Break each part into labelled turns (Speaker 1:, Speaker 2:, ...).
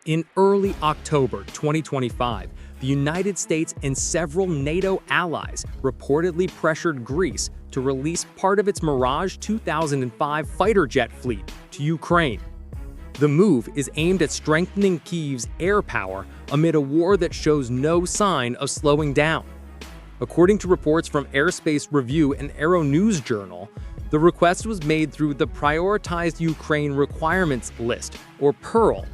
Speaker 1: In early October 2025, the United States and several NATO allies reportedly pressured Greece to release part of its Mirage 2005 fighter jet fleet to Ukraine. The move is aimed at strengthening Kyiv's air power amid a war that shows no sign of slowing down. According to reports from Airspace Review and AeroNews Journal, the request was made through the Prioritized Ukraine Requirements List, or PURL,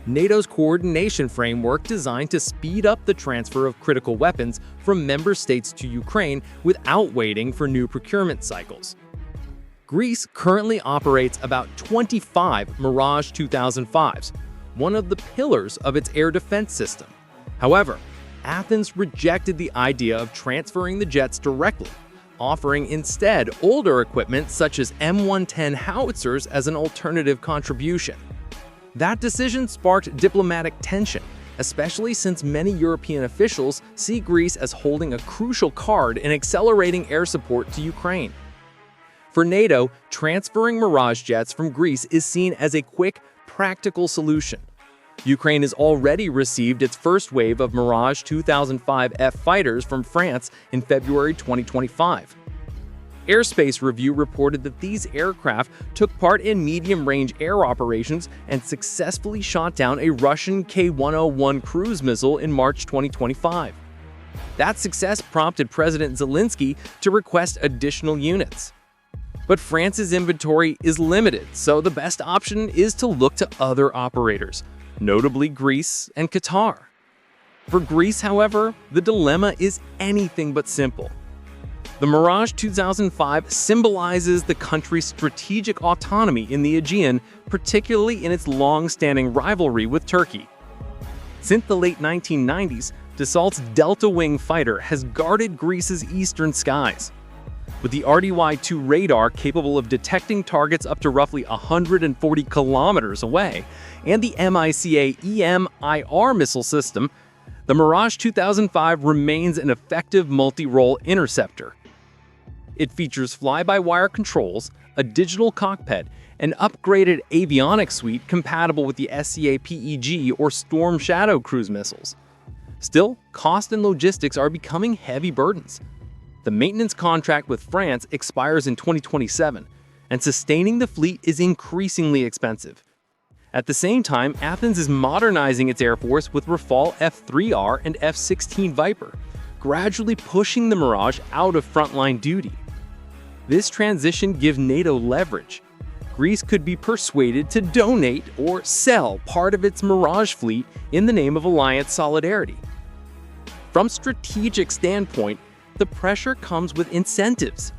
Speaker 1: NATO's coordination framework designed to speed up the transfer of critical weapons from member states to Ukraine without waiting for new procurement cycles. Greece currently operates about 25 Mirage 2005s, one of the pillars of its air defense system. However, Athens rejected the idea of transferring the jets directly, offering instead older equipment such as M110 howitzers as an alternative contribution. That decision sparked diplomatic tension, especially since many European officials see Greece as holding a crucial card in accelerating air support to Ukraine. For NATO, transferring Mirage jets from Greece is seen as a quick, practical solution. Ukraine has already received its first wave of Mirage 2005 F fighters from France in February 2025. Airspace Review reported that these aircraft took part in medium-range air operations and successfully shot down a Russian K-101 cruise missile in March 2025. That success prompted President Zelensky to request additional units. But France's inventory is limited, so the best option is to look to other operators, notably Greece and Qatar. For Greece, however, the dilemma is anything but simple. The Mirage 2005 symbolizes the country's strategic autonomy in the Aegean, particularly in its long-standing rivalry with Turkey. Since the late 1990s, Dassault's Delta Wing fighter has guarded Greece's eastern skies. With the RDY-2 radar capable of detecting targets up to roughly 140 kilometers away, and the MICA EM-IR missile system, the Mirage 2005 remains an effective multi-role interceptor. It features fly-by-wire controls, a digital cockpit, and upgraded avionics suite compatible with the SCA-PEG or Storm Shadow cruise missiles. Still, cost and logistics are becoming heavy burdens. The maintenance contract with France expires in 2027, and sustaining the fleet is increasingly expensive. At the same time, Athens is modernizing its air force with Rafale F-3R and F-16 Viper, gradually pushing the Mirage out of frontline duty. This transition gives NATO leverage. Greece could be persuaded to donate or sell part of its Mirage fleet in the name of alliance solidarity. From a strategic standpoint, the pressure comes with incentives.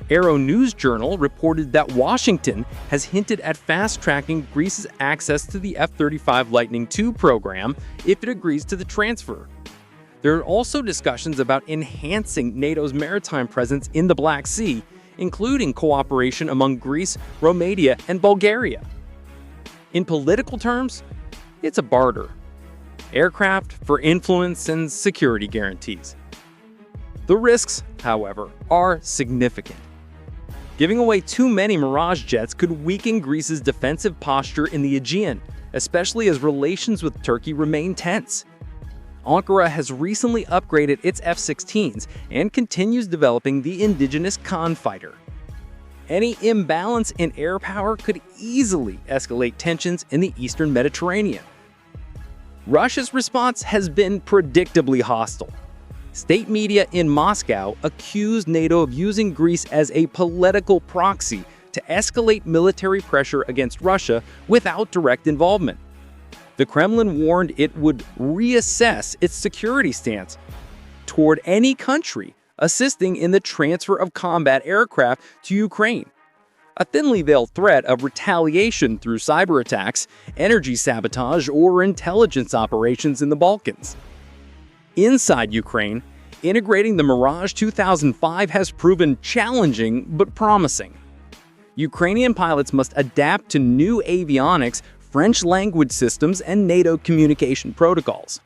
Speaker 1: AeroNews Journal reported that Washington has hinted at fast-tracking Greece's access to the F-35 Lightning II program if it agrees to the transfer. There are also discussions about enhancing NATO's maritime presence in the Black Sea, including cooperation among Greece, Romania, and Bulgaria. In political terms, it's a barter. Aircraft for influence and security guarantees. The risks, however, are significant. Giving away too many Mirage jets could weaken Greece's defensive posture in the Aegean, especially as relations with Turkey remain tense. Ankara has recently upgraded its F-16s and continues developing the indigenous KAAN fighter. Any imbalance in air power could easily escalate tensions in the eastern Mediterranean. Russia's response has been predictably hostile. State media in Moscow accused NATO of using Greece as a political proxy to escalate military pressure against Russia without direct involvement. The Kremlin warned it would reassess its security stance toward any country assisting in the transfer of combat aircraft to Ukraine, a thinly veiled threat of retaliation through cyber attacks, energy sabotage, or intelligence operations in the Balkans. Inside Ukraine, integrating the Mirage 2005 has proven challenging but promising. Ukrainian pilots must adapt to new avionics, French language systems, and NATO communication protocols.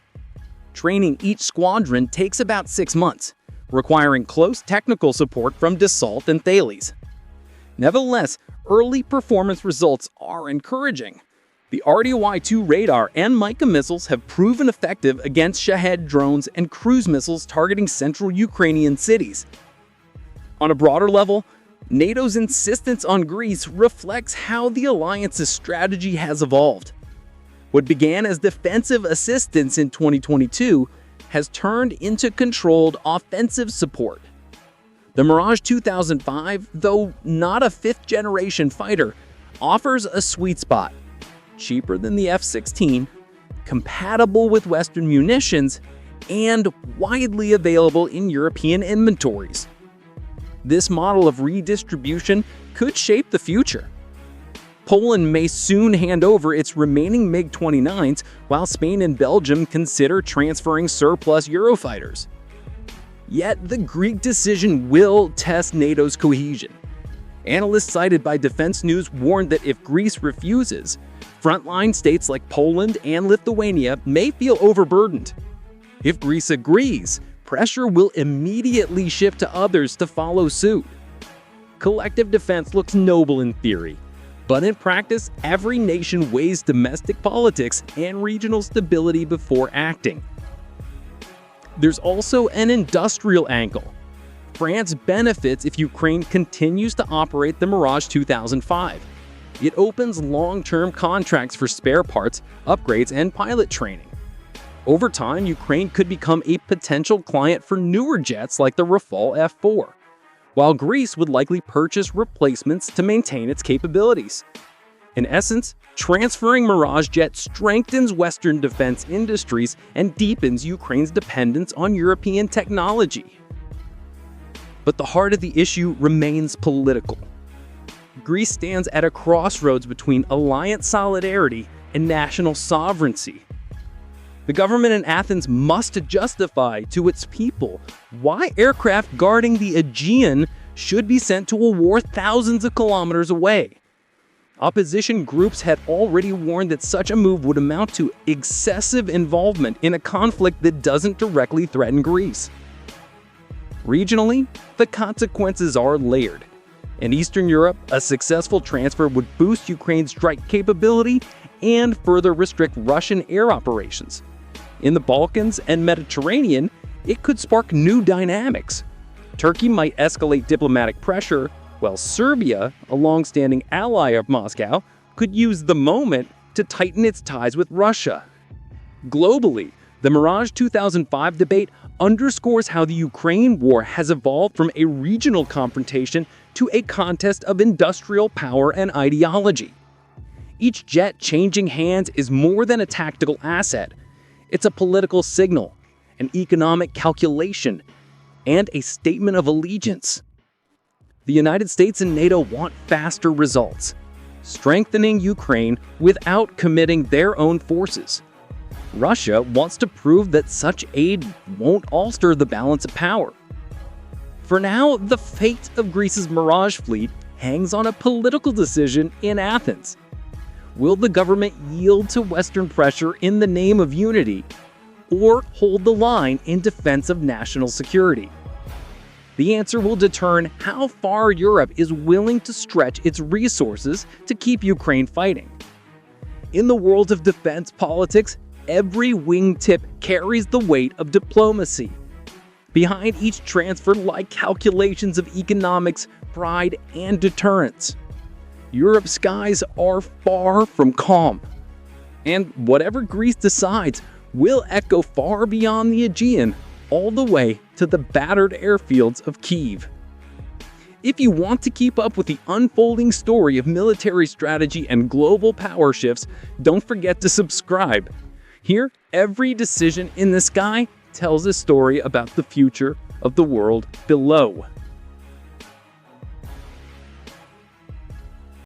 Speaker 1: Training each squadron takes about 6 months, requiring close technical support from Dassault and Thales. Nevertheless, early performance results are encouraging. The RDY-2 radar and Mica missiles have proven effective against Shahed drones and cruise missiles targeting central Ukrainian cities. On a broader level, NATO's insistence on Greece reflects how the alliance's strategy has evolved. What began as defensive assistance in 2022 has turned into controlled offensive support. The Mirage 2005, though not a fifth-generation fighter, offers a sweet spot: cheaper than the F-16, compatible with Western munitions, and widely available in European inventories. This model of redistribution could shape the future. Poland may soon hand over its remaining MiG-29s, while Spain and Belgium consider transferring surplus Eurofighters. Yet the Greek decision will test NATO's cohesion. Analysts cited by Defense News warned that if Greece refuses, frontline states like Poland and Lithuania may feel overburdened. If Greece agrees, pressure will immediately shift to others to follow suit. Collective defense looks noble in theory, but in practice, every nation weighs domestic politics and regional stability before acting. There's also an industrial angle. France benefits if Ukraine continues to operate the Mirage 2005. It opens long-term contracts for spare parts, upgrades, and pilot training. Over time, Ukraine could become a potential client for newer jets like the Rafale F4, while Greece would likely purchase replacements to maintain its capabilities. In essence, transferring Mirage jets strengthens Western defense industries and deepens Ukraine's dependence on European technology. But the heart of the issue remains political. Greece stands at a crossroads between alliance solidarity and national sovereignty. The government in Athens must justify to its people why aircraft guarding the Aegean should be sent to a war thousands of kilometers away. Opposition groups had already warned that such a move would amount to excessive involvement in a conflict that doesn't directly threaten Greece. Regionally, the consequences are layered. In Eastern Europe, a successful transfer would boost Ukraine's strike capability and further restrict Russian air operations. In the Balkans and Mediterranean, it could spark new dynamics. Turkey might escalate diplomatic pressure, while Serbia, a long-standing ally of Moscow, could use the moment to tighten its ties with Russia. Globally, the Mirage 2005 debate underscores how the Ukraine war has evolved from a regional confrontation to a contest of industrial power and ideology. Each jet changing hands is more than a tactical asset. It's a political signal, an economic calculation, and a statement of allegiance. The United States and NATO want faster results, strengthening Ukraine without committing their own forces. Russia wants to prove that such aid won't alter the balance of power. For now, the fate of Greece's Mirage fleet hangs on a political decision in Athens. Will the government yield to Western pressure in the name of unity, or hold the line in defense of national security? The answer will determine how far Europe is willing to stretch its resources to keep Ukraine fighting. In the world of defense politics, every wingtip carries the weight of diplomacy. Behind each transfer lie calculations of economics, pride, and deterrence. Europe's skies are far from calm. And whatever Greece decides will echo far beyond the Aegean, all the way to the battered airfields of Kyiv. If you want to keep up with the unfolding story of military strategy and global power shifts, don't forget to subscribe. Here, every decision in the sky tells a story about the future of the world below.